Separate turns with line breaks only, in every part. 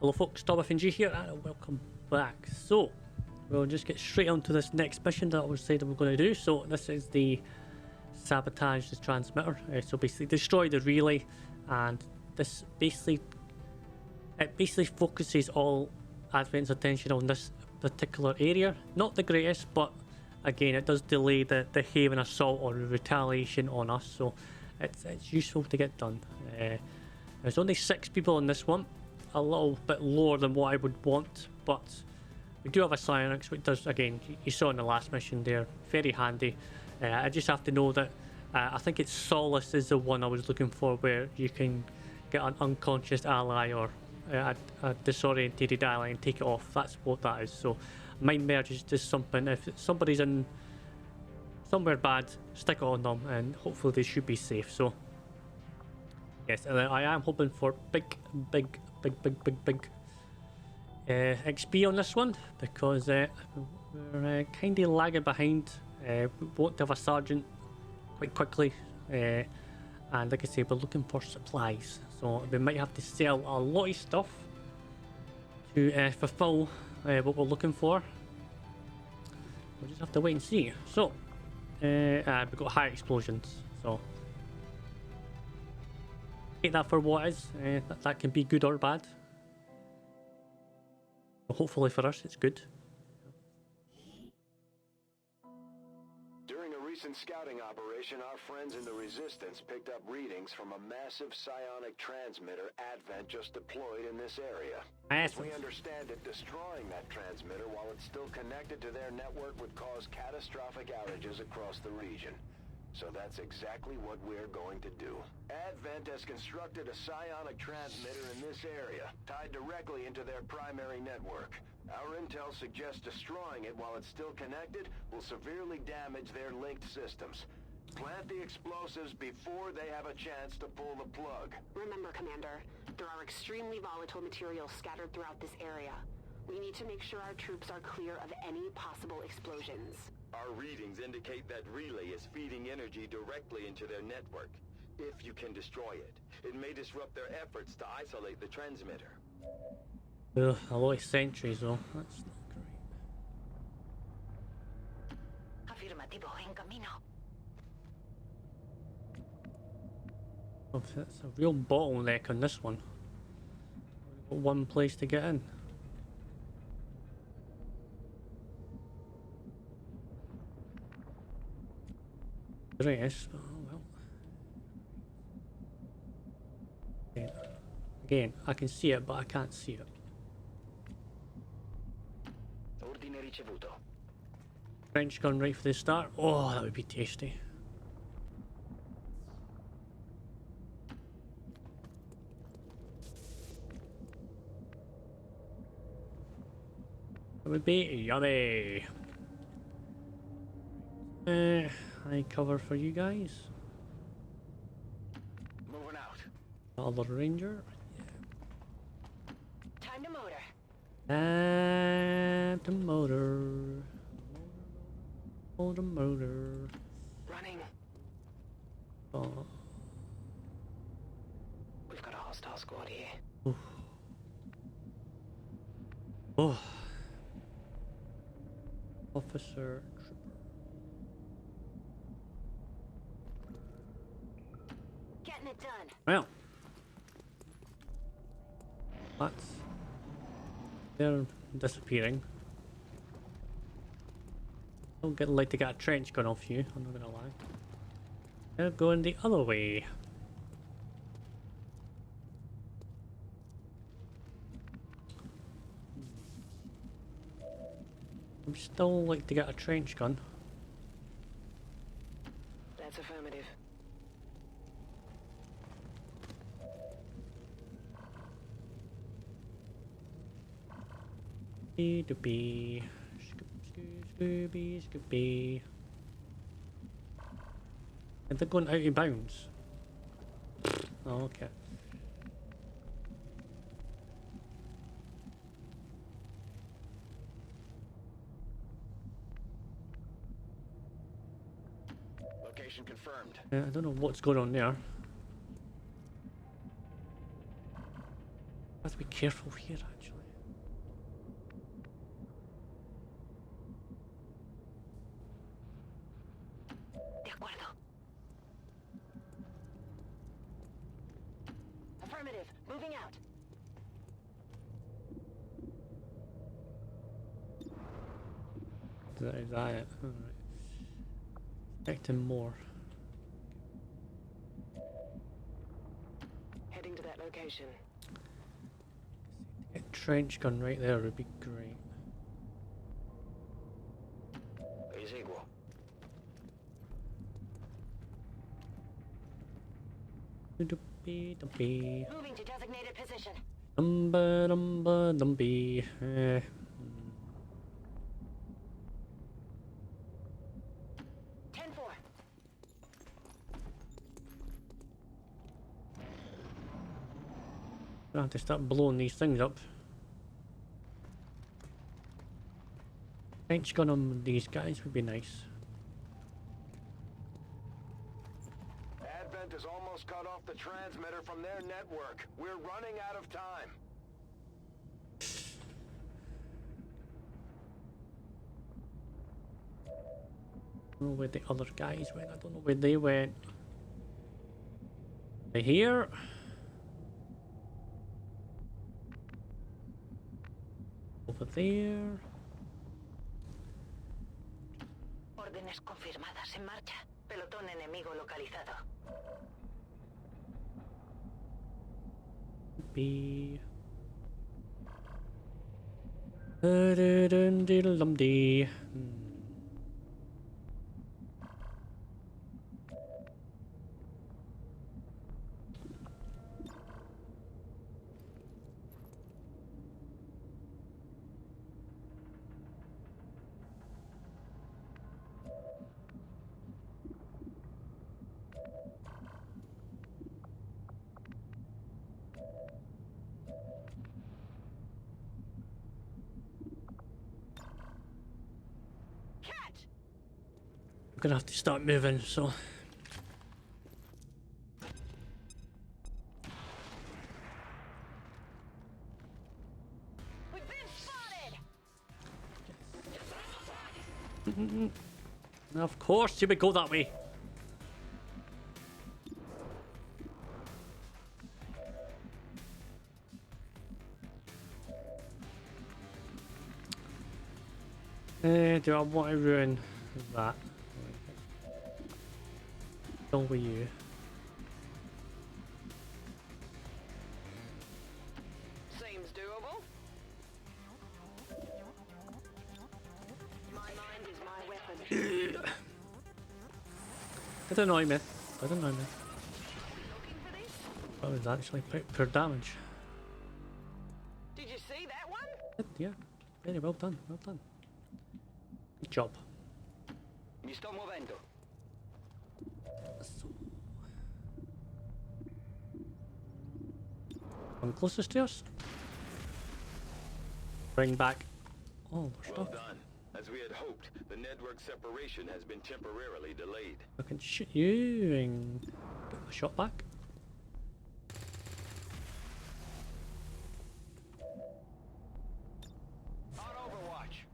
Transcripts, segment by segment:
Hello folks, ThomFnG here and welcome back. So, we'll just get straight onto this next mission that we said we're going to do. So, this is the sabotage the transmitter. So basically destroy the relay, and this basically focuses all Advent's attention on this particular area. Not the greatest, but again it does delay the Haven assault or retaliation on us, so it's useful to get done. There's only 6 people in this one. A little bit lower than what I would want, but we do have a psionics, which does, again, you saw in the last mission there, very handy. I just have to know that I think it's Solace is the one I was looking for, where you can get an unconscious ally or a disorientated ally and take it off. That's what that is. So Mind Merge is just something, if somebody's in somewhere bad, stick it on them and hopefully they should be safe. So yes, I am hoping for big XP on this one, because we're kind of lagging behind. We won't have a sergeant quite quickly, and like I say, we're looking for supplies, so we might have to sell a lot of stuff to fulfill what we're looking for. We'll just have to wait and see. So we've got high explosions, so take that for what is. That can be good or bad. Hopefully for us it's good.
During a recent scouting operation, our friends in the Resistance picked up readings from a massive psionic transmitter Advent just deployed in this area. We understand that destroying that transmitter while it's still connected to their network would cause catastrophic outages across the region. So that's exactly what we're going to do. Advent has constructed a psionic transmitter in this area, tied directly into their primary network. Our intel suggests destroying it while it's still connected will severely damage their linked systems. Plant the explosives before they have a chance to pull the plug.
Remember, Commander, there are extremely volatile materials scattered throughout this area. We need to make sure our troops are clear of any possible explosions.
Our readings indicate that relay is feeding energy directly into their network. If you can destroy it, it may disrupt their efforts to isolate the transmitter.
Ugh, a lot of sentries though, that's not great.
Afirmativo, en camino.
Oh, that's a real bottleneck on this one. We've got one place to get in. Yes, oh well. Okay. Again, I can see it, but I can't see it. French gun right for the start. Oh, that would be tasty. That would be yummy. High cover for you guys.
Moving out.
Other ranger.
Time to motor.
Time to motor. Motor.
Running.
Oh.
We've got a hostile squad here.
Oof. Oh. Officer.
Getting it done.
Well, they're disappearing. Don't get like to get a trench gun off you, I'm not gonna lie. They're going the other way. I'd still like to get a trench gun.
That's affirmative.
Scooby, Scooby. And they're going out of bounds. Oh, okay.
Location confirmed.
I don't know what's going on there. careful here, actually.
De acuerdo. Affirmative. Moving out.
Is that it? Alright. Expecting more.
Heading to that location.
A trench gun right there would be great.
Is equal.
Dumpy, dumpy.
Moving to designated position.
Dumpy.
10-4.
I have to start blowing these things up. Trench gun on these guys would be nice.
Advent has almost cut off the transmitter from their network. We're running out of time.
I don't know where the other guys went. I don't know where they went. They're here. Over there.
Órdenes confirmadas en marcha. Pelotón enemigo localizado.
Be. Diddle-dum-dee.
Catch!
I'm gonna have to start moving, so.
We've been spotted!
Of course, you would go that way. Do I want to ruin that? Go with you.
Seems doable. My mind is my weapon.
Did annoy me. Did annoy me.
Looking for this?
That was actually quite poor damage.
Did you see that one?
Yeah, very well done. Well done. Good job.
Mi sto muovendo.
So, come closest to us. Bring back all our
Well
stuff.
done. As we had hoped, the network separation has been temporarily delayed.
I can shoot you and get my shot back.
On Overwatch.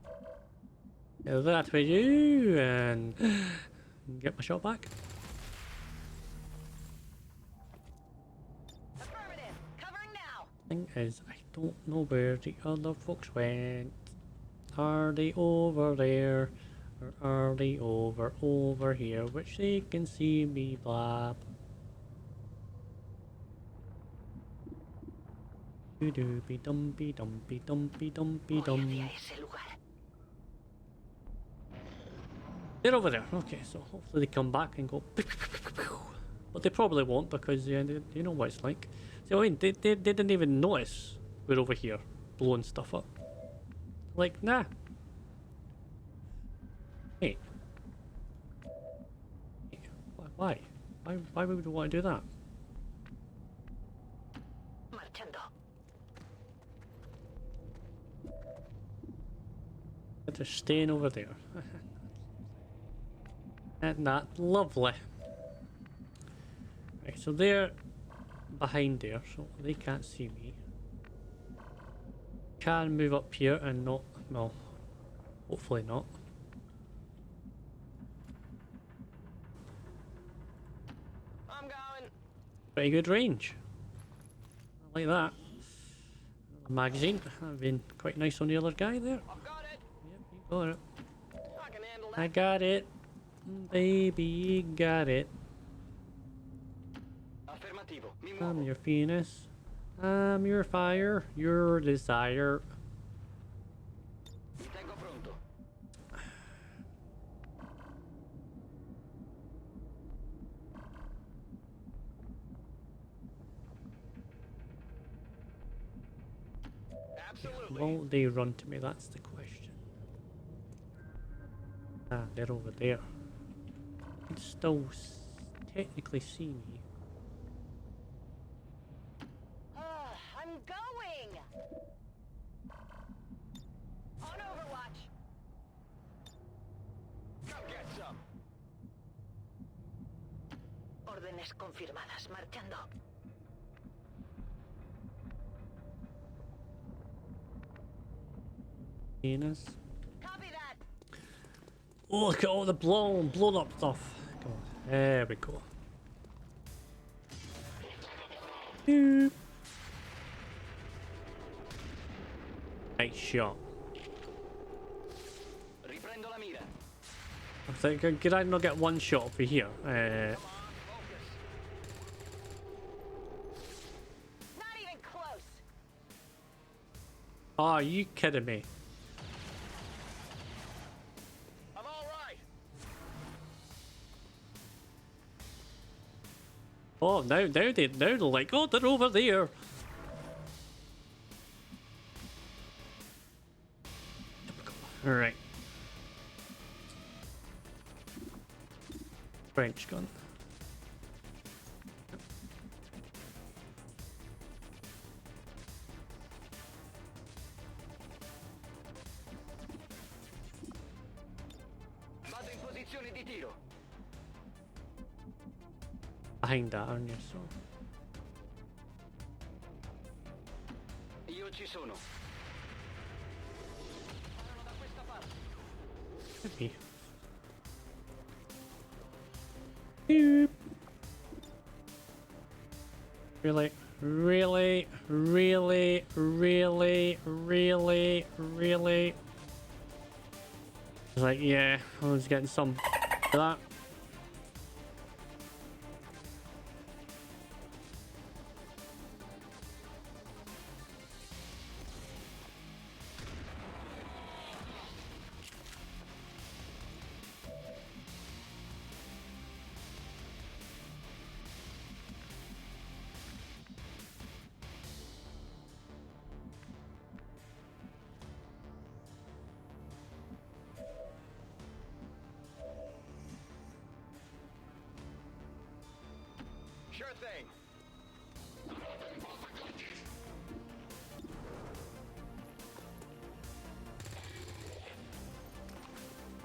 That with you and get my shot back.
Affirmative. Covering now.
Thing is, I don't know where the other folks went. Are they over there? Or are they over here? Which they can see me blab. Doopy dumpy dumpy dumpy dumpy
Voy
dum.
hacia ese lugar.
They're over there. Okay, so hopefully they come back and go. But they probably won't because they know what it's like. See, I mean, they didn't even notice we're over here blowing stuff up. Like, nah. Hey. Why? Why would we want to do that?
Marchando.
They're staying over there. And that lovely. Right, so they're behind there, so they can't see me. can move up here and not, well, hopefully not.
I'm going.
Pretty good range. I like that. Another magazine. That'd been quite nice on the other guy there.
I've got it.
Yep, you got it.
I can handle
I
that.
got it. Baby, you got it.
Affermativo. Mi
I'm
muovo.
your Venus. I'm your fire. Your desire.
Mi tengo pronto. Absolutely.
Won't they run to me? That's the question. Ah, they're over there. You can still technically see me.
I'm going! On Overwatch!
Come get some.
Órdenes confirmadas, marchando.
Venus.
Copy that!
Oh, look at all the blown up stuff. Come on. There we go. Boop. Nice shot.
Riprendo la mira.
I think, could I not get one shot over here?
Come on, focus.
Not even close!
Oh, are you kidding me?
I'm all right.
Oh, now they're like, oh, they're over there. All right. French gun.
Vado in posizione di tiro.
Behind that, aren't you? So.
Io ci sono. Sparano da questa parte.
Could be. Boop. Really, really, really, really, really, really. It's like, yeah, I was getting some of that.
Sure thing.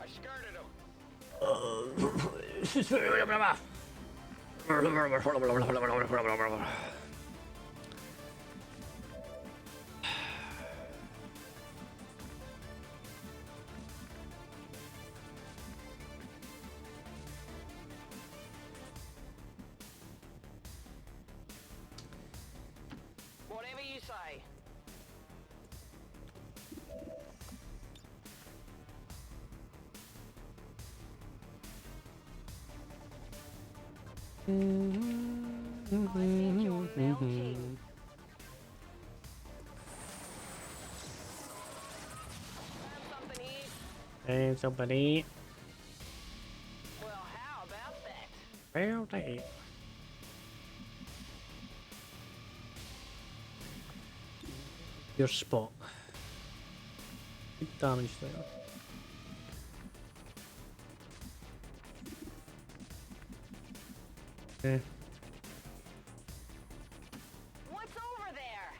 I skirted him. Whatever you say. Something to eat.
And somebody.
Well, how about that?
Well, they. Your spot. Good damage there. Okay.
What's over there?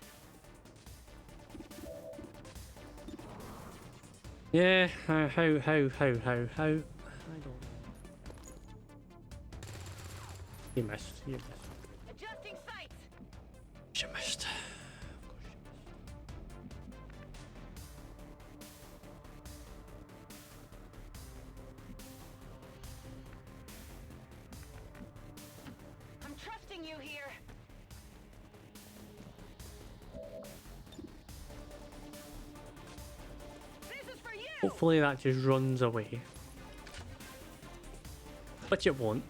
Yeah, how? I don't know. You missed. You missed.
Adjusting sights!
You missed. Of course
missing you here. This is for you.
Hopefully that just runs away. But it won't.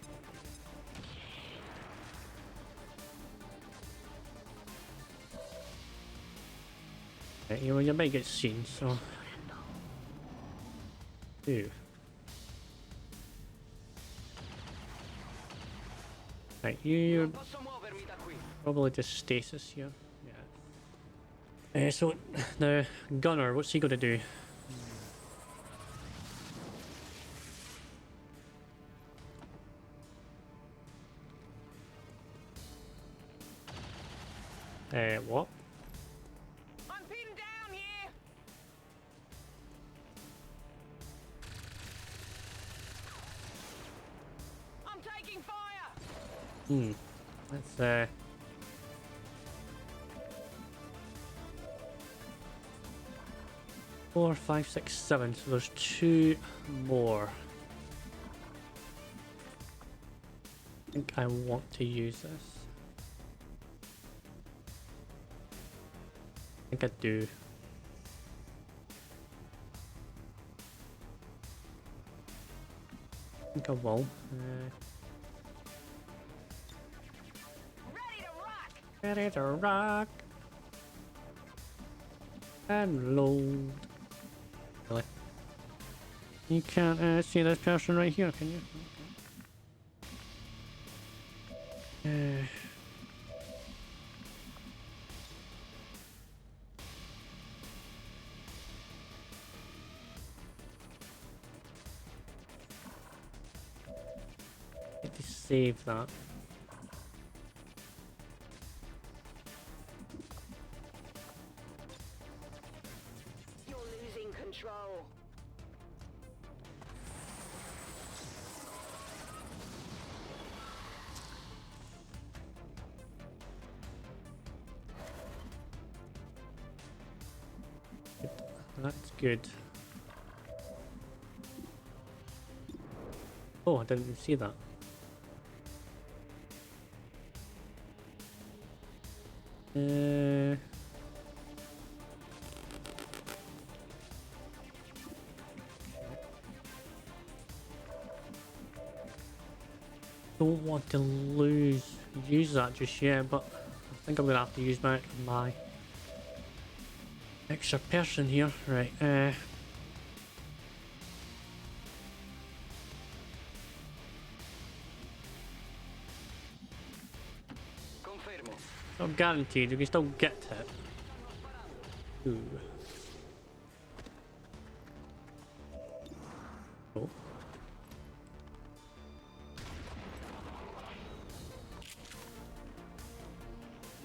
Right, you might get seen, so... Ew. Right, you're probably just stasis here. Yeah. So, the gunner, what's he going to do? What?
I'm pinned down here. I'm taking fire.
Let's 4, 5, 6, 7. So there's 2 more. I think I want to use this. I think I do. I think I will.
Ready to rock.
Ready to rock and load. Really? You can't see this person right here, can you? Okay. Need to save that.
You're losing control.
That's good. Oh, I didn't even see that. Don't want to use that just yet, but I think I'm gonna have to use my extra person here. Right,
Confermo.
not guaranteed, you can still get it. Ooh. Oh.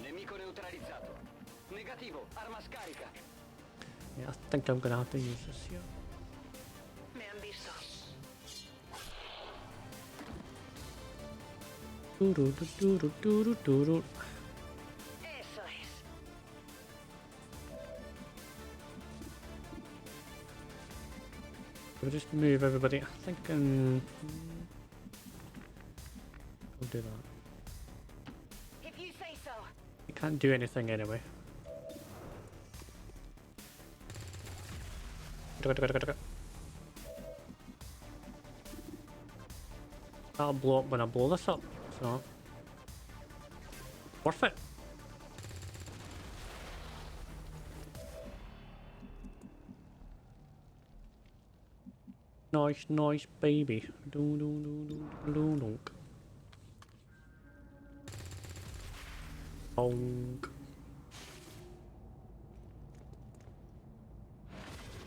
Nemico neutralizzato. Negativo. Arma scarica.
Yeah, I think I'm gonna have to use this here.
Me han visto.
Doo-doo-doo-doo-doo-doo-doo.
Eso es.
We'll just move everybody. I think I'll do that.
If you say so.
You can't do anything anyway. I'll blow up when I blow this up, so worth it. Nice, nice baby. Doo doo doo doo doo doo. Bonk.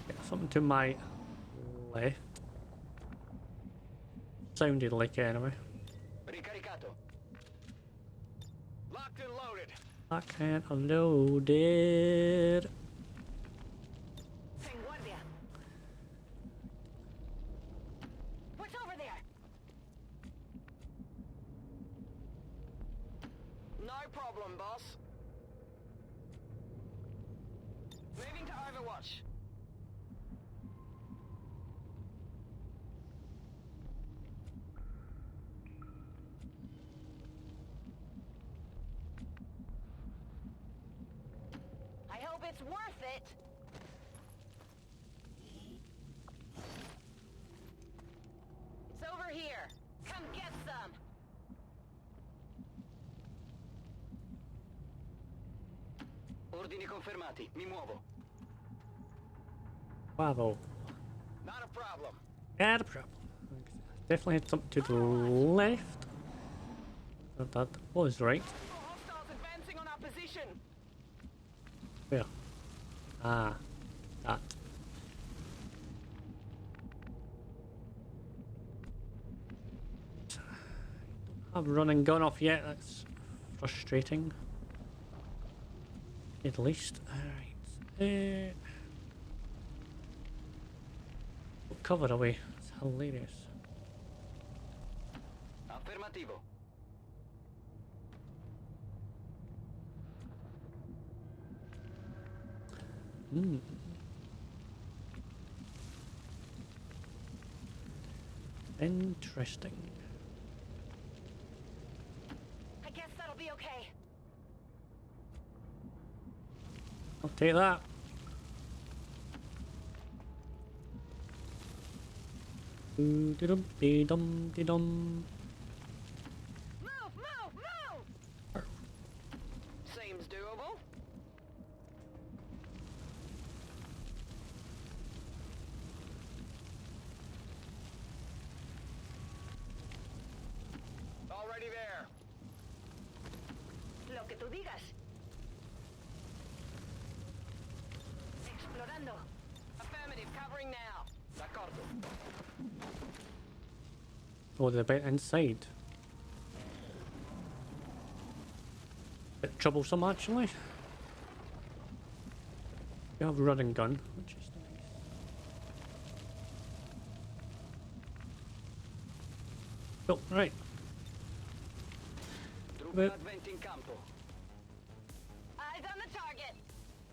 Get something to my left. Sounded like it anyway.
Ricaricato. Locked and loaded.
I can't load it.
En guardia. What's over there?
No problem, boss. Moving to Overwatch. It's worth it. It's over here. Come get some. Ordini confermati. Mi muovo.
Bravo.
Not a problem.
Not a problem. Definitely had something to the left. That was right.
Hostiles advancing on our position.
Where? Ah, that. Don't have run and gun off yet. That's frustrating. At least. Alright. Cover away. It's hilarious.
Affermativo.
Interesting.
I guess that'll be okay.
I'll take that. Dum-dee-dum.
Move! Seems doable. Already there.
Lo que tú digas. Explorando.
Affirmative, covering now. D'accordo.
Oh, they're a bit inside. Bit troublesome, actually. You have run and gun, which is nice. Oh, right.
Truppa advent in campo.
Eyes on the target.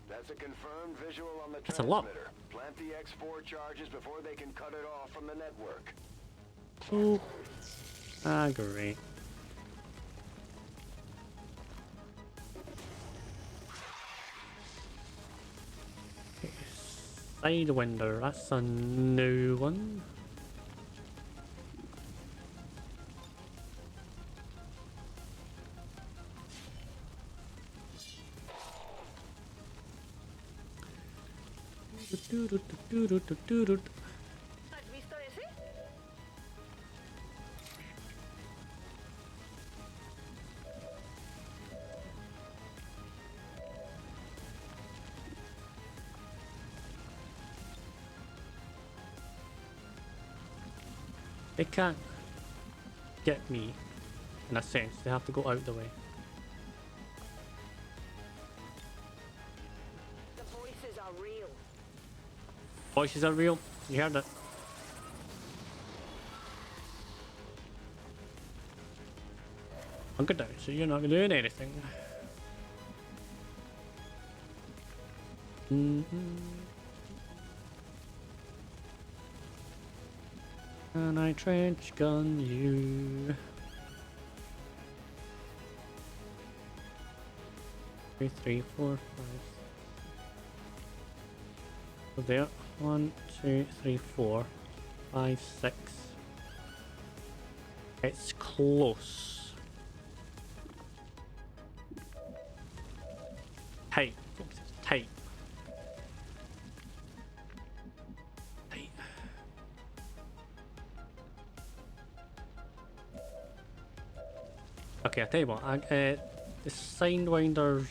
That's a confirmed visual on the
That's a lot.
transmitter. Plant the X4 charges before they can cut it off from the network.
Oh. Ah, great. Sidewinder, that's a new one.
¿Has visto ese?
They can't get me, in a sense. They have to go out the way.
The voices are real.
Voices are real. You heard it. Hunker down, so you're not doing anything. And I trench gun you. 2, 3, 4, 5. So there. 1, 2, 3, 4, 5, 6. It's close. Tight. Folks, it's tight. Tight. Okay, I'll tell you what. The Sidewinders.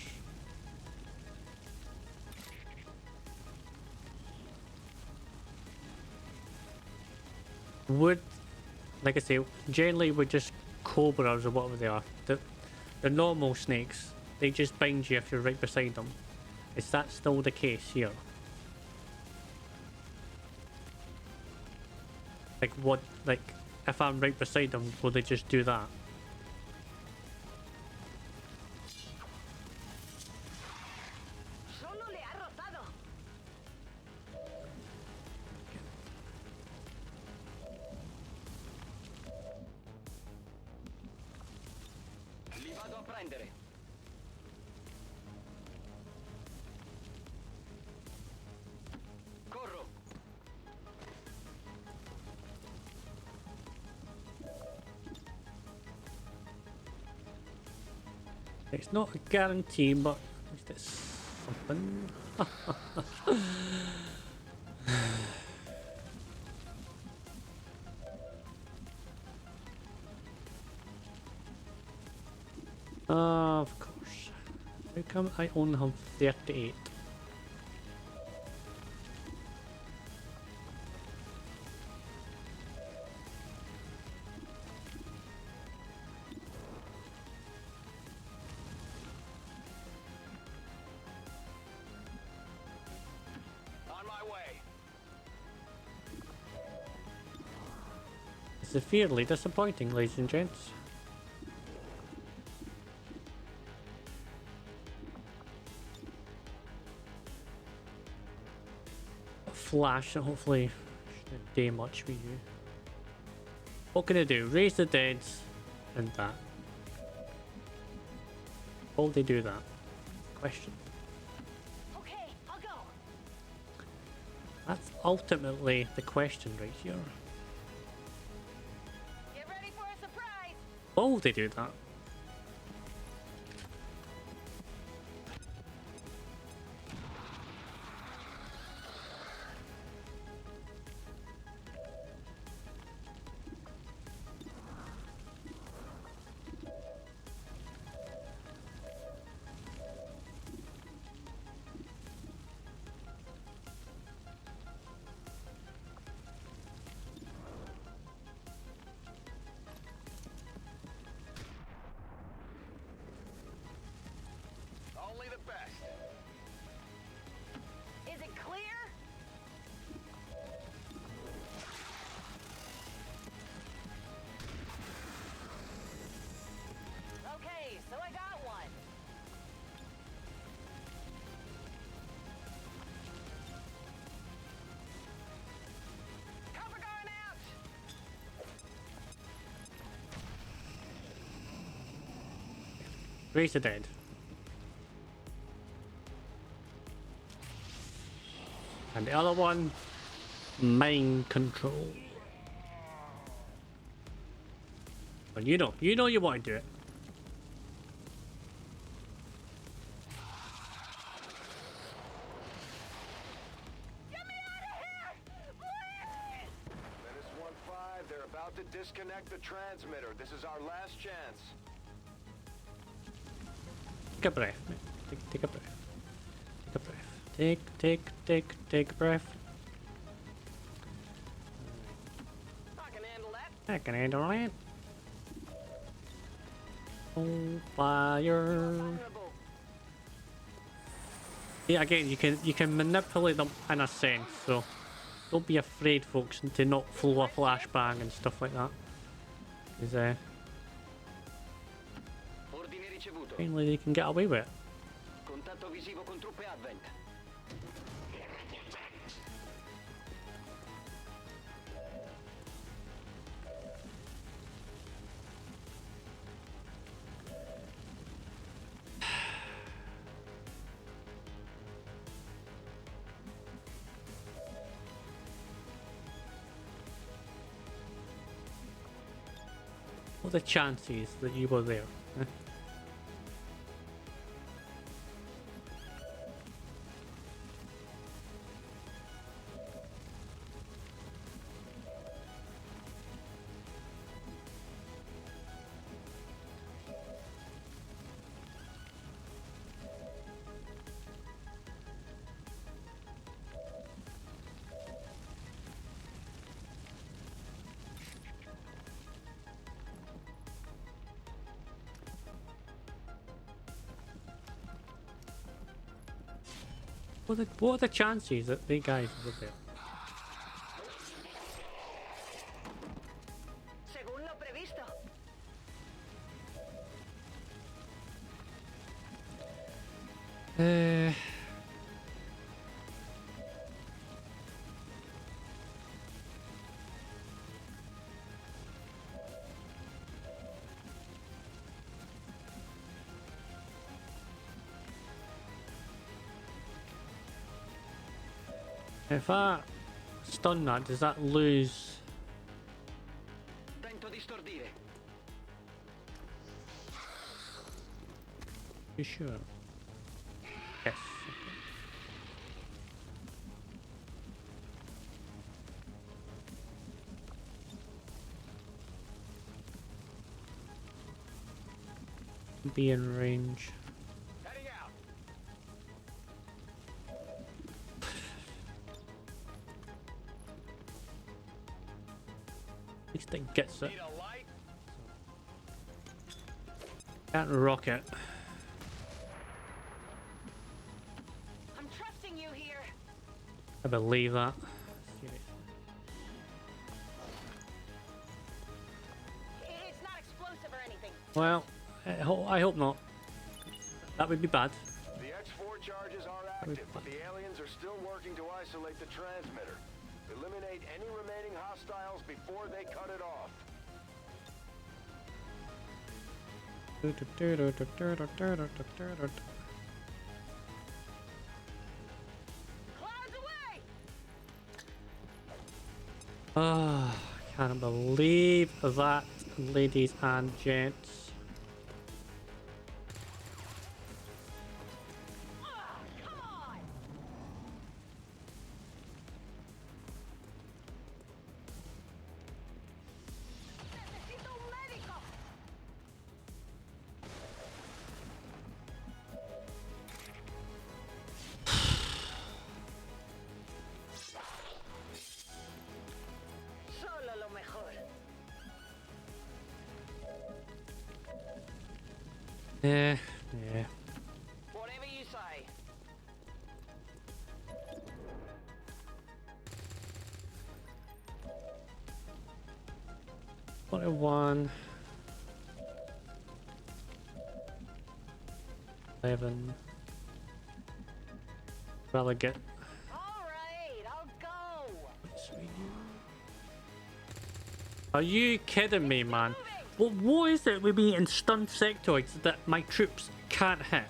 Would, like I say, generally would just cobras or whatever they are. The normal snakes, they just bind you if you're right beside them. Is that still the case here? Like what? Like if I'm right beside them, will they just do that?
Solo le ha rozado.
Li vado a prendere.
It's not a guarantee, but at least it's something. Of course. How come I only have 38?
On my way.
Severely disappointing, ladies and gents. Flash, hopefully shouldn't do much for you. What can I do? Raise the dead and that. Will they do that? Question.
Okay, I'll go.
That's ultimately the question right here.
Get ready for a surprise.
Will they do that?
Only the best.
Is it clear? Okay, so I got one. Cover going out.
Raise the dead. And the other one, mind control. But you know you want to do it.
Get me out of here! Please!
Menace 1-5, they're about to disconnect the transmitter. This is our last chance.
Take a breath, mate. Take a breath. Take a breath. Take a breath.
I can handle that.
I can handle it. On fire.
Vulnerable.
Yeah, again, you can manipulate them in a sense, so don't be afraid, folks, to not flow a flashbang and stuff like that. Because
Ordine ricevuto.
finally they can get away with it.
Contatto visivo con truppe Advent.
What are the chances that you were there? Eh? What are the chances that they guys were there?
Según lo previsto.
If I stun that, does that lose?
Tento di stordire.
You sure? Yes. Be in range.
Heading out.
At least it gets it.
Need a light?
Can't rock it.
I'm trusting you here.
I believe that.
It's not explosive or anything.
Well, I hope not. That would be bad.
The X4 charges are active, but the aliens are still working to isolate the transmitter. Eliminate any remaining hostiles before they cut it off.
Clouds away!
Ah, can't believe that, ladies and gents.
Come on! Necesito un médico! Solo lo mejor.
Yeah.
Whatever you say.
What a one. 11. Rather get.
All right, I'll go.
Are you kidding me, man? What is it with me in stunned sectoids that my troops can't hit?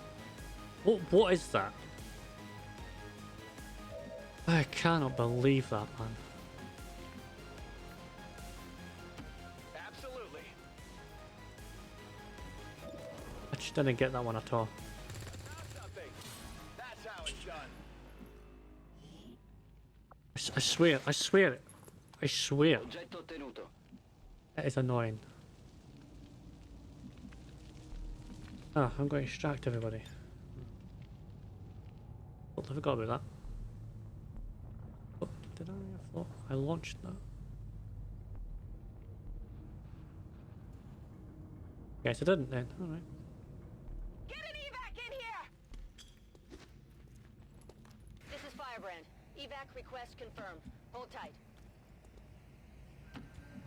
What is that? I cannot believe that, man.
Absolutely.
I just didn't get that one at all.
Now something. That's how it's done.
I swear, I swear it. I swear.
Oggetto ottenuto.
That is annoying. Ah, I'm going to extract everybody. Oh, I forgot about that. Oh, did I? I thought I launched that. Guess I didn't then. Alright.
Get an evac in here! This is Firebrand. Evac request confirmed. Hold tight.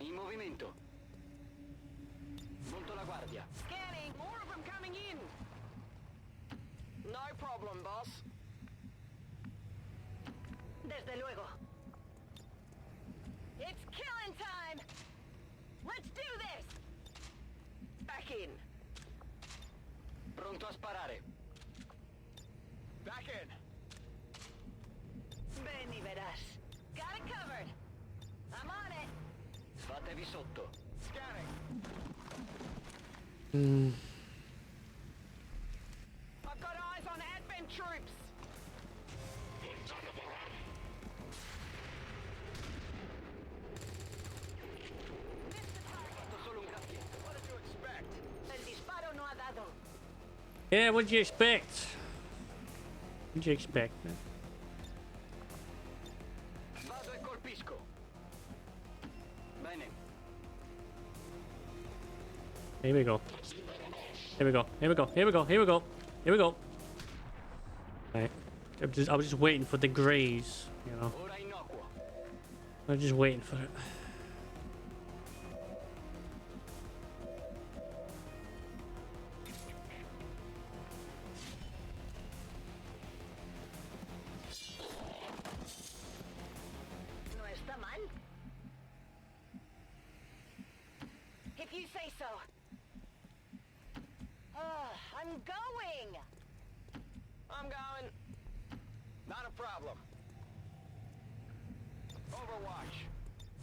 In movimento. Monto la guardia.
Scanning. More of them coming in. No problem, boss. Desde luego. It's killing time. Let's do this. Back in.
Pronto a sparare.
Back in.
Ven y verás. Got it covered. I'm on it.
Fatevi sotto.
Scanning.
I've got eyes on advent troops.
Fatto solo un graffietto.
What did you expect?
El disparo no ha dado.
Yeah, what'd you expect? What'd you expect, man?
Vado e colpisco. Bene.
Here we go. Here we go. Here we go. Here we go. Here we go. Here we go. Right. I was just waiting for the graze, you know.
Ora innocuo.
I was just waiting for it.
No está mal. If you say so. I'm going.
I'm going. Not a problem. Overwatch.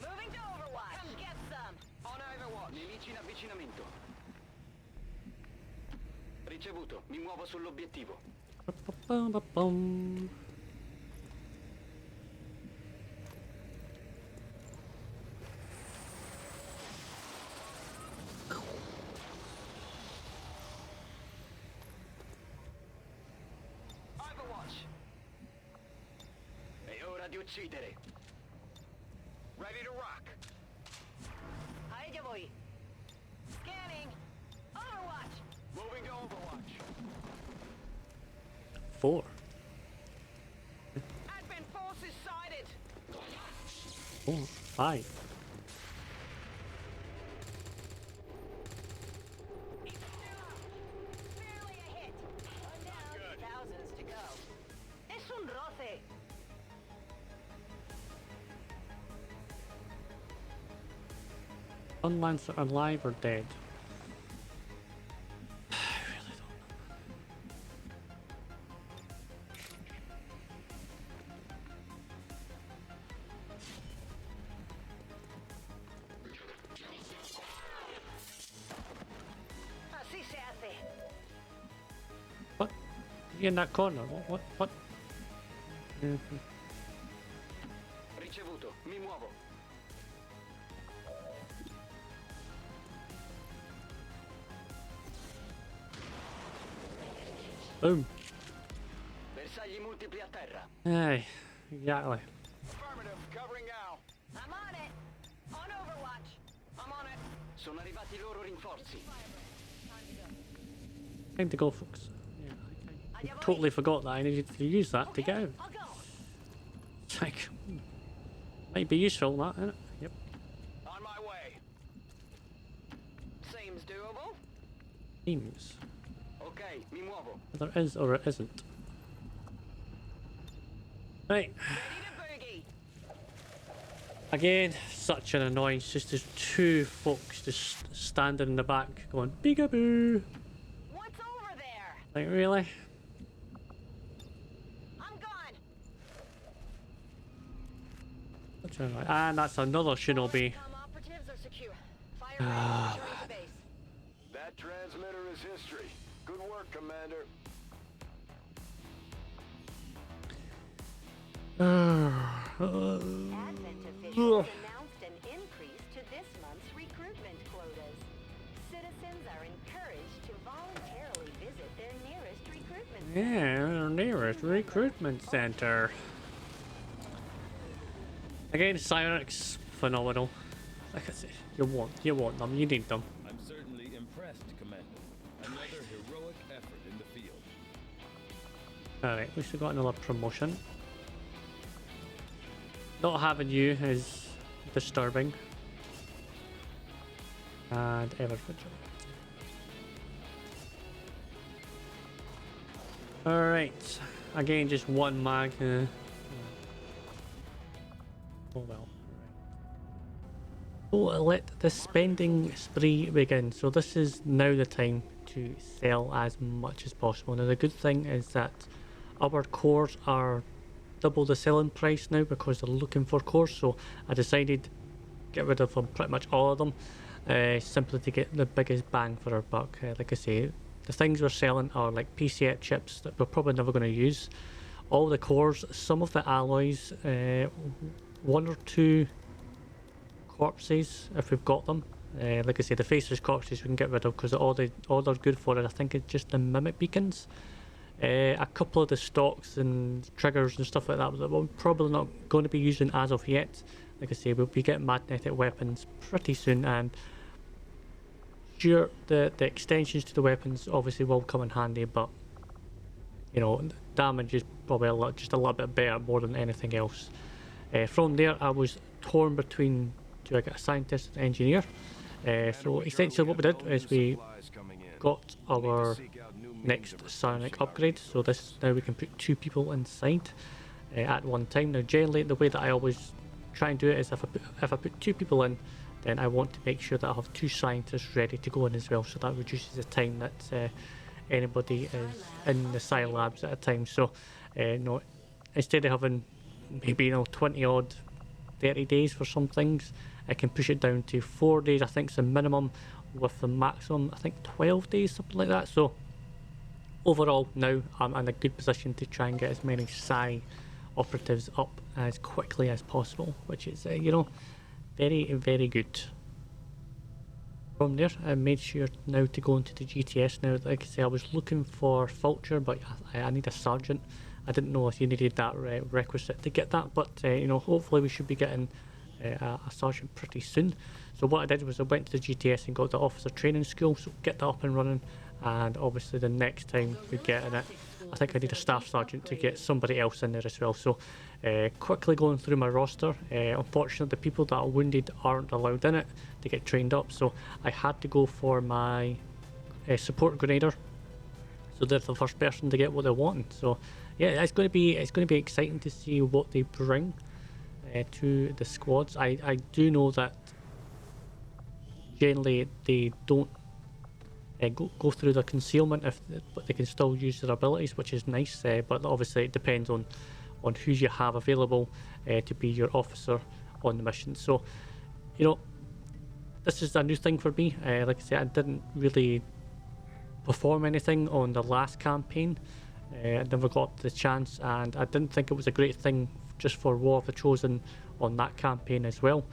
Moving to Overwatch. Come get some.
On Overwatch.
Nemici in avvicinamento. Ricevuto, mi muovo sull'obiettivo.
Ba-ba-ba-ba-bum.
Overwatch. È ora di uccidere.
Ready to rock.
Ahí ya voy. Scanning. Overwatch.
Moving to Overwatch.
4.
Advent forces sighted.
4. 5.
Barely a hit. One down. Thousands to go. Es un roce.
Unlancer alive or dead? I really don't know.
Así se hace.
What? You in that corner? What?
Ricevuto, mi muovo.
Boom.
Bersagli multipli a terra.
Aye, exactly.
Affirmative. Covering now.
I'm on it. On Overwatch.
I'm on it. Sono arrivati i loro rinforzi.
Time to go, folks. Yeah, I
Allá voy.
totally forgot that I needed to use that to
Okay,
get out.
I'll go.
It's like, might be useful, that, innit? Yep.
On my way.
Seems doable.
Seems.
Ok, mi muovo.
Either is or it isn't. Right.
Ready to boogie.
Again, such an annoyance. Just there's two folks just standing in the back going, peekaboo.
What's over there?
Like, really?
I'm gone.
Such an annoyance. And that's another shinobi.
XCOM operatives are secure. Fire returning to base.
That transmitter is history. Good work, Commander.
Advent officials announced an increase to this month's recruitment quotas. Citizens are encouraged to voluntarily visit their nearest recruitment center.
Yeah, our nearest recruitment center. Again, psionics, phenomenal. Like I say, you want them, you need them.
I'm certainly impressed, Commander. Another heroic effort in the field.
Alright, at least we got another promotion. Not having you is disturbing. And ever vigilant. Alright, again, just one mag. Oh well. So let the spending spree begin. So this is now the time to sell as much as possible. Now the good thing is that our cores are double the selling price now because they're looking for cores. So I decided to get rid of them, pretty much all of them, simply to get the biggest bang for our buck. Like I say, the things we're selling are like PCF chips that we're probably never going to use. All the cores, some of the alloys, 1 or 2 corpses if we've got them. Like I say, the faceless corpses we can get rid of because all they're good for it I think it's just the mimic beacons. A couple of the stocks and triggers and stuff like that we're probably not going to be using as of yet. Like I say, we'll be getting magnetic weapons pretty soon, and sure, the extensions to the weapons obviously will come in handy, but you know, damage is probably just a little bit better more than anything else. From there I was torn between, do I get a scientist and engineer? So essentially what we did is we got our next psionic upgrade, so this now we can put 2 people inside at one time. Now generally the way that I always try and do it is if I put 2 people in, then I want to make sure that I have 2 scientists ready to go in as well, so that reduces the time that anybody is in the Psi labs at a time. So no, instead of having maybe 20 odd 30 days for some things, I can push it down to 4 days I think is the minimum, with the maximum I think 12 days, something like that. So overall now I'm in a good position to try and get as many Psi operatives up as quickly as possible, which is you know, very, very good. From there, I made sure now to go into the GTS now. Like I say, I was looking for Vulture, but I need a Sergeant. I didn't know if you needed that requisite to get that, but you know, hopefully we should be getting a Sergeant pretty soon. So what I did was I went to the GTS and got the Officer Training School, so get that up and running, and obviously the next time we get in it, I think I need a Staff Sergeant to get somebody else in there as well. So quickly going through my roster, unfortunately the people that are wounded aren't allowed in it to get trained up, so I had to go for my Support Grenadier, so they're the first person to get what they want. So yeah, it's going to be exciting to see what they bring to the squads. I do know that generally they don't go through the concealment, but they can still use their abilities, which is nice. But obviously it depends on who you have available to be your officer on the mission. So you know, this is a new thing for me. Like I said, I didn't really perform anything on the last campaign. I never got the chance, and I didn't think it was a great thing just for War of the Chosen on that campaign as well.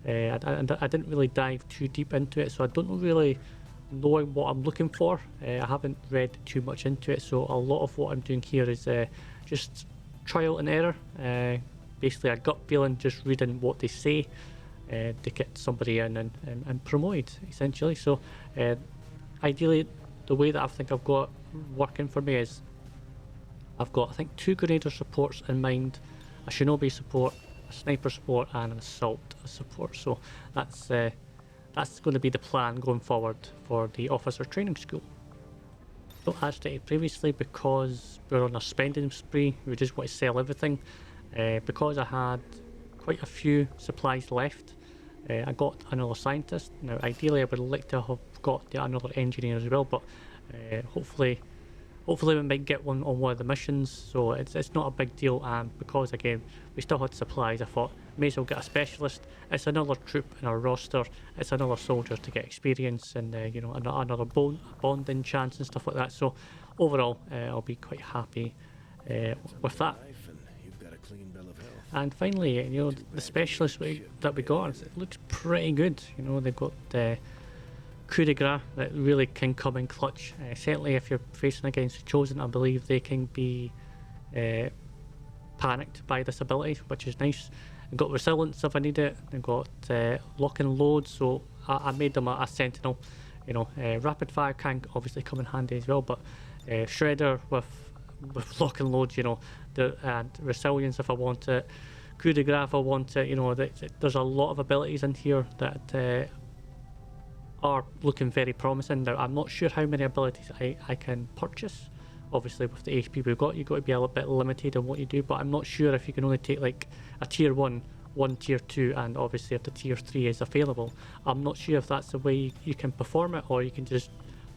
I didn't really dive too deep into it, so I don't really know what I'm looking for. I haven't read too much into it, so a lot of what I'm doing here is just trial and error. Basically a gut feeling, just reading what they say to get somebody in and promoted, essentially. So ideally, the way that I think I've got working for me is I've got, I think, 2 Grenadier supports in mind, a Shinobi support, a Sniper support, and an Assault support. So that's going to be the plan going forward for the Officer Training School. So as stated previously, because we're on a spending spree, we just want to sell everything. Because I had quite a few supplies left, I got another scientist. Now ideally I would like to have got another engineer as well, but hopefully we might get one on one of the missions, so it's not a big deal. And because again we still had supplies, I thought may as well get a specialist. It's another troop in our roster, it's another soldier to get experience and you know, another bonding chance and stuff like that. So overall I'll be quite happy with that. And finally, you know, the specialist that we got, it looks pretty good. You know, they've got coup de grace that really can come in clutch. Certainly if you're facing against the Chosen, I believe they can be panicked by this ability, which is nice. They've got resilience if I need it. They've got lock and load, so I made them a sentinel. You know, rapid fire can obviously come in handy as well, but shredder with lock and load, you know, and resilience if I want it, coup de grace if I want it. You know, there's a lot of abilities in here that are looking very promising. Now I'm not sure how many abilities I can purchase. Obviously with the HP we've got, you've got to be a little bit limited on what you do, but I'm not sure if you can only take like a tier 1, tier 2, and obviously if the tier 3 is available. I'm not sure if that's the way you can perform it, or you can just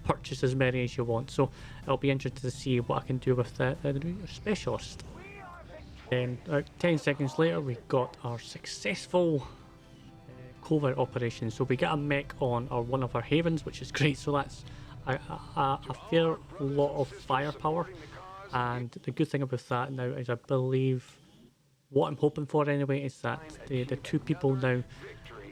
purchase as many as you want. So it'll be interesting to see what I can do with the specialist. Then 10 seconds later we got our successful covert operation. So we get a mech on one of our havens, which is great. So that's a fair lot of firepower, and the good thing about that now is I believe what I'm hoping for anyway is that the 2 people now,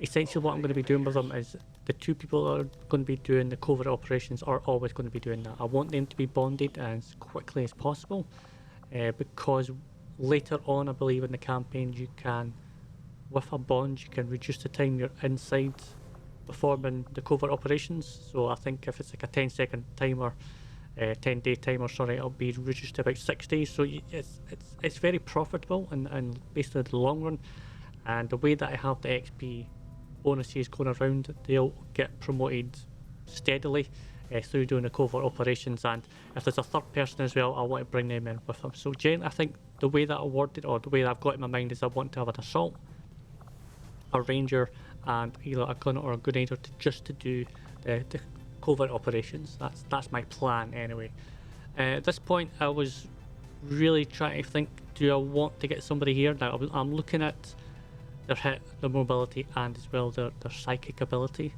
essentially what I'm going to be doing with them is the 2 people that are going to be doing the covert operations are always going to be doing that. I want them to be bonded as quickly as possible, because later on I believe in the campaign you can, with a bond, you can reduce the time you're inside performing the covert operations. So I think if it's like a 10-second timer, 10-day timer, sorry, it'll be reduced to about 6 days. So it's very profitable and basically the long run. And the way that I have the XP bonuses going around, they'll get promoted steadily through doing the covert operations. And if there's a third person as well, I want to bring them in with them. So generally, I think the way that I word it, or the way that I've got it in my mind, is I want to have an assault, a ranger, and either a gunner or a grenadier to do the covert operations. That's my plan anyway. At this point I was really trying to think, do I want to get somebody here? Now I'm looking at their hit, their mobility, and as well their psychic ability.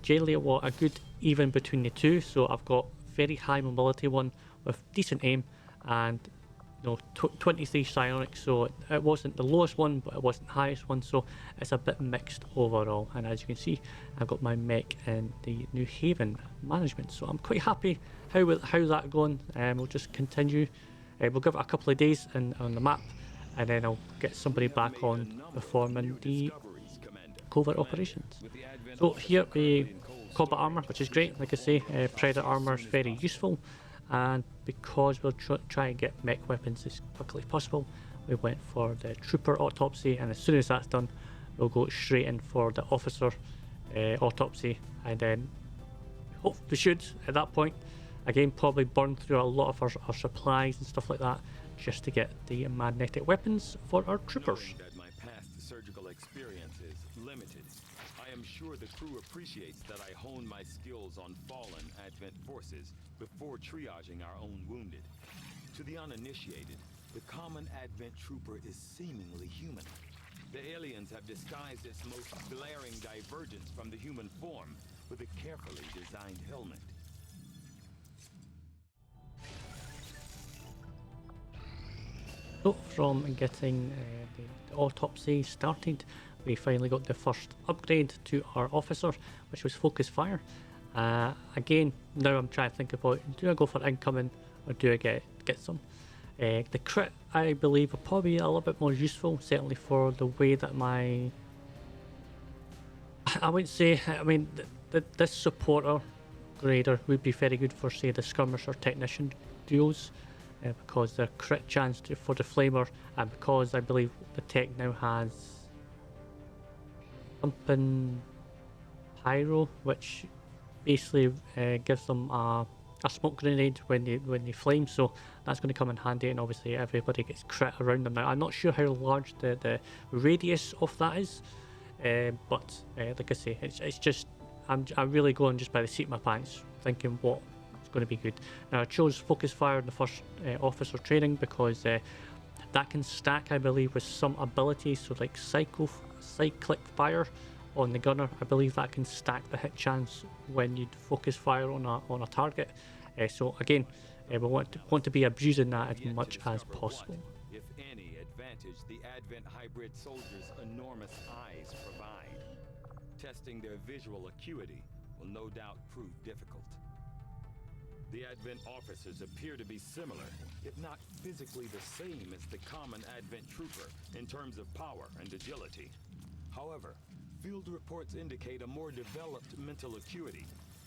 Generally I want a good even between the 2, so I've got very high mobility one with decent aim, and 23 psionics, so it wasn't the lowest one, but it wasn't the highest one, so it's a bit mixed overall. And as you can see, I've got my mech in the New Haven management, so I'm quite happy how that going. We'll just continue. We'll give it a couple of days on the map, and then I'll get somebody back on performing the covert operations. So here we combat armor, which is great. Like I say, Predator armor is very useful. And because we'll try and get mech weapons as quickly as possible, we went for the trooper autopsy, and as soon as that's done, we'll go straight in for the officer autopsy, and then we should at that point again probably burn through a lot of our supplies and stuff like that just to get the magnetic weapons for our troopers.
That my past surgical experience is limited. I am sure the crew appreciates that I hone my skills on fallen Advent forces before triaging our own wounded. To the uninitiated, the common Advent trooper is seemingly human. The aliens have disguised its most glaring divergence from the human form with a carefully designed helmet.
So from getting the autopsy started, we finally got the first upgrade to our officer, which was focus fire. Again, now I'm trying to think about, do I go for incoming or do I get some? The crit, I believe, will probably be a little bit more useful, certainly for the way that I would say, I mean, this supporter grader would be very good for, say, the skirmisher technician duos, because their crit chance for the flamer, and because I believe the tech now has something pyro, which basically gives them a smoke grenade when they flame, so that's going to come in handy, and obviously everybody gets crit around them. Now I'm not sure how large the radius of that is, but like I say, it's just I'm really going just by the seat of my pants, thinking what is going to be good. Now I chose focus fire in the first officer training because that can stack, I believe, with some abilities, so like cyclic fire on the gunner. I believe that can stack the hit chance when you focus fire on a target. So again, we want to be abusing that as much as possible.
If any advantage the Advent hybrid soldiers' enormous eyes provide. Testing their visual acuity will no doubt prove difficult. The Advent officers appear to be similar, if not physically the same as the common Advent trooper in terms of power and agility. However, field reports indicate a more developed mental acuity,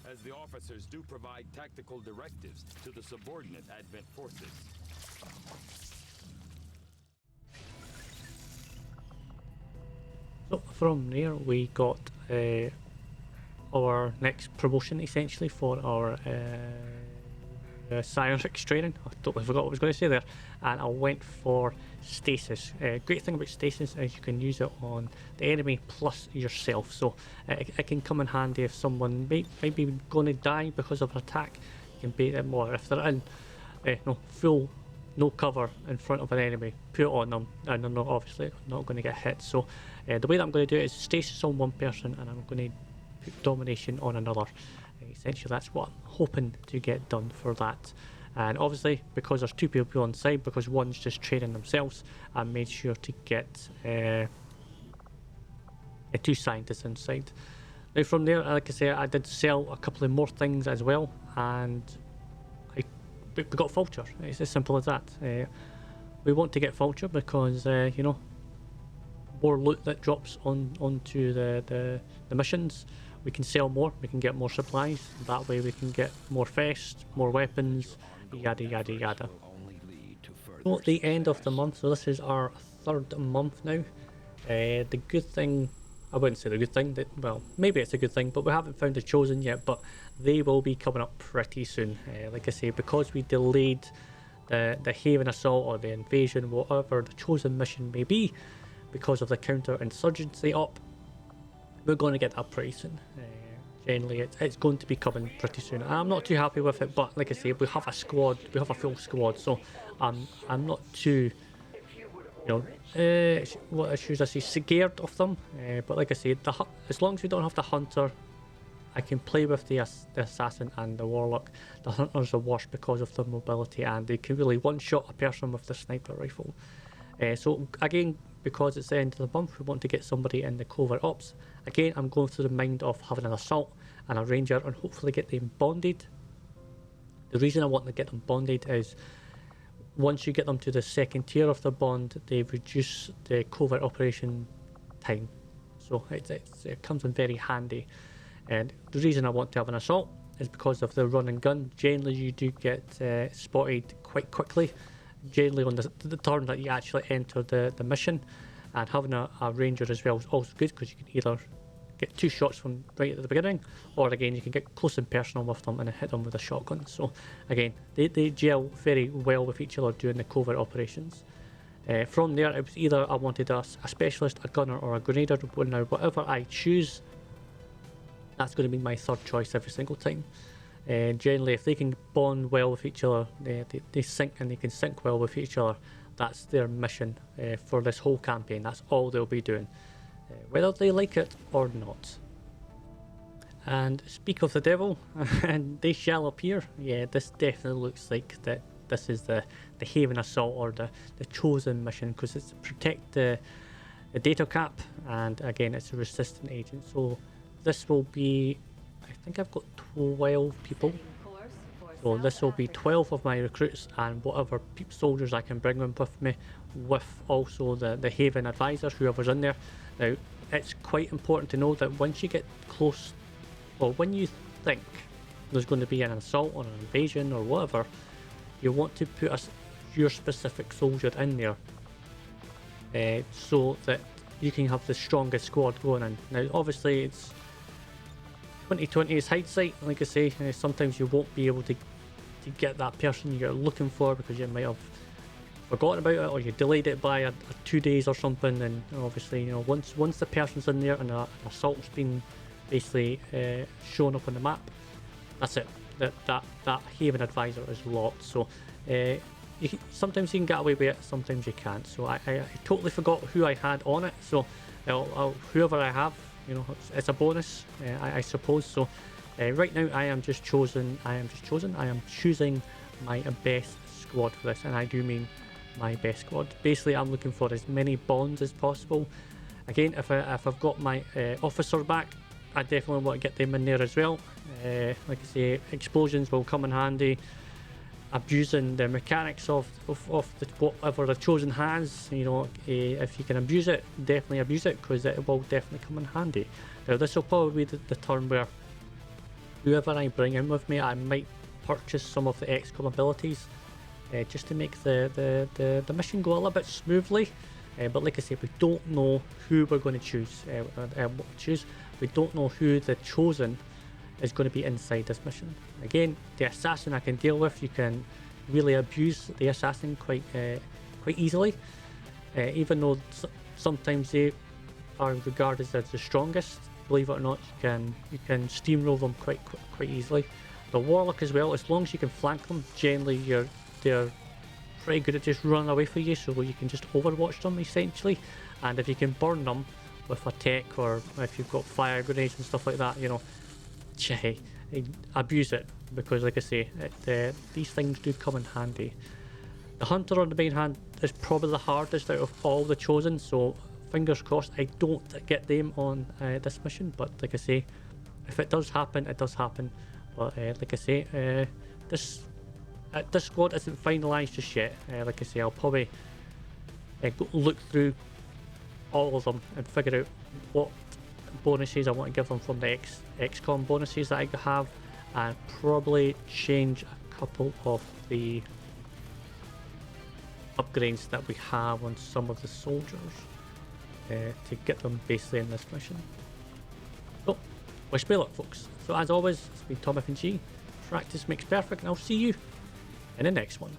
as the officers do provide tactical directives to the subordinate Advent forces.
So from there we got our next promotion essentially for our psionics training. I totally forgot what I was going to say there, and I went for stasis. Great thing about stasis is you can use it on the enemy plus yourself, so it can come in handy if someone may be going to die because of an attack. You can bait them more if they're in no cover in front of an enemy, put it on them, and they're not, obviously not going to get hit. So the way that I'm going to do it is stasis on one person, and I'm going to put domination on another. Essentially that's what I'm hoping to get done for that. And obviously because there's two people on side, because one's just training themselves, I made sure to get two scientists inside. Now from there, like I say, I did sell a couple of more things as well, and we got Vulture. It's as simple as that. We want to get Vulture because more loot that drops onto the missions. We can sell more, we can get more supplies, that way we can get more vests, more weapons, yada yada yada. So at the end of the month, so this is our third month now. The good thing, I wouldn't say the good thing, well maybe it's a good thing, but we haven't found the Chosen yet, but they will be coming up pretty soon. Like I say, because we delayed the Haven Assault or the Invasion, whatever the Chosen mission may be, because of the counter-insurgency op, we're going to get that pretty soon. Generally it's going to be coming pretty soon. I'm not too happy with it, but like I say, we have a squad, we have a full squad, so I'm not too, what should I say, scared of them. But like I say, as long as we don't have the Hunter, I can play with the assassin and the warlock. The hunters are worse because of their mobility, and they can really one-shot a person with the sniper rifle. So again, because it's the end of the month, we want to get somebody in the covert ops. Again, I'm going through the mind of having an assault and a ranger and hopefully get them bonded. The reason I want to get them bonded is once you get them to the second tier of the bond, they reduce the covert operation time. So it comes in very handy. And the reason I want to have an assault is because of the run and gun. Generally, you do get spotted quite quickly. Generally on the turn that you actually enter the mission, and having a ranger as well is also good because you can either get 2 shots from right at the beginning, or again you can get close and personal with them and hit them with a shotgun. So again, they gel very well with each other during the covert operations. From there, it was either I wanted a specialist, a gunner, or a grenader. Now whatever I choose, that's going to be my third choice every single time. Generally, if they can bond well with each other, they sync and they can sync well with each other, that's their mission for this whole campaign. That's all they'll be doing, whether they like it or not. And speak of the devil, and they shall appear. Yeah, this definitely looks like that. This is the Haven Assault, or the chosen mission, because it's to protect the data cap, and again it's a resistant agent. So this will be, I think I've got 12 people. So this will be 12 of my recruits and whatever soldiers I can bring with me, with also the Haven advisors, whoever's in there. Now, it's quite important to know that once you get close, or when you think there's going to be an assault or an invasion or whatever, you want to put your specific soldier in there, so that you can have the strongest squad going in. Now, obviously, it's 2020 is hindsight, like I say. Sometimes you won't be able to get that person you're looking for because you might have forgotten about it, or you delayed it by 2 days or something. And obviously, you know, once the person's in there and an assault's been basically shown up on the map, that's it. That Haven advisor is locked. So sometimes you can get away with it, sometimes you can't. So I totally forgot who I had on it. So whoever I have, you know, it's a bonus, I suppose. So right now I am choosing my best squad for this, and I do mean my best squad. Basically, I'm looking for as many bonds as possible. Again, if I've got my officer back, I definitely want to get them in there as well. Like I say, explosions will come in handy. Abusing the mechanics of whatever the chosen has, you know, if you can abuse it, definitely abuse it, because it will definitely come in handy. Now, this will probably be the turn where whoever I bring in with me, I might purchase some of the XCOM abilities, just to make the mission go a little bit smoothly. But like I say, we don't know who we're going to choose. We don't know who the chosen is going to be inside this mission. Again, the assassin I can deal with. You can really abuse the assassin quite easily, even though sometimes they are regarded as the strongest. Believe it or not, you can steamroll them quite easily. The warlock as well, as long as you can flank them, generally they're pretty good at just running away from you, so you can just overwatch them essentially. And if you can burn them with a tech, or if you've got fire grenades and stuff like that, you know, abuse it, because like I say, these things do come in handy. The hunter on the main hand is probably the hardest out of all the chosen, so fingers crossed I don't get them on this mission. But like I say, if it does happen, it does happen. But like I say, this squad isn't finalised just yet. Like I say, I'll probably look through all of them and figure out what bonuses I want to give them from the XCOM bonuses that I have, and probably change a couple of the upgrades that we have on some of the soldiers to get them basically in this mission. So, wish me luck, folks. So as always, it's been ThomFnG. Practice makes perfect, and I'll see you in the next one.